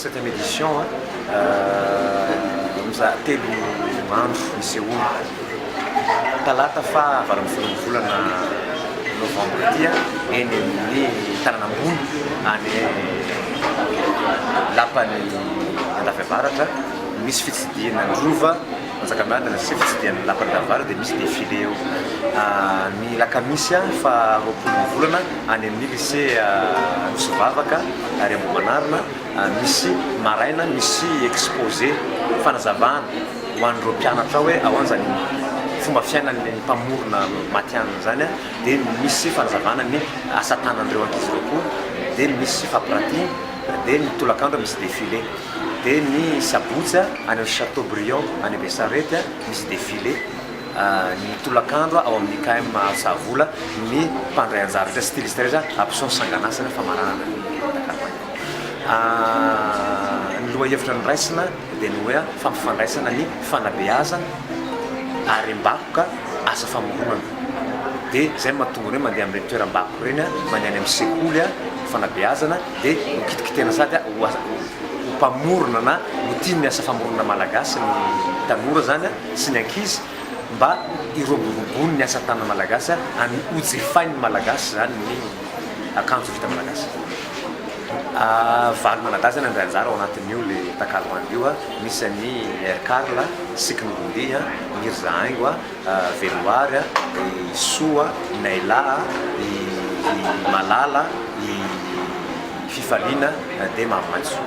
7e édition mizaha telo andro misy olo talata fa varam'folon'ny volana novembre dia eny amin'ny Tananambony any lapany Andafiavaratra misy fitsidiana androva Manjakamiadana sy fitsidiana lapany Andafiavaratra dia misy défilé eo ny lakamisy fa roapolo volana any amin'ny lycée Nosivavaka ary Ambohimanarina misy maraina misy exposé fanazavana ho an'ireo mpianatra hoe ahoana zany fomba fiainan'ny mpamorona matianina zany dia misy fanazavana ny asa tanan'ireo ankizy ireo koa dia misy fampiratiana dia ny tolakandro misy défilé dia ny sabotsy any amin'ny Chateaubriand any Besarety misy défilé ny tolakandro ao amin'ny KM Savola ny mpandray anjara rehetra styliste rehetra option sanganasana famaranana ny ny lohahevitra ny raisina dia ny hoe fampifandraisana ny fanabeazana ary mbakoka asa famoronana dia zay mahatonga hoe mandeha amin'ireny toeram-bakoka ireny mandeha any amin'ny sekoly fanabeazana dia mikitikitena sady ho mpamorona na ho tiany asa famoronana malagasy ny tanora zany sy ny ankizy mba iroborobono ny asa tanana malagasy any hojifainy malagasy zany ny akanjo vita malagasy valo manadazy zany andray anjara ao anatin'io le takaloan'io misy ny Erkarla Siknogoundi Mirza Aingo Veloary Soa Naila Malala Fifalina dia Mahamatso.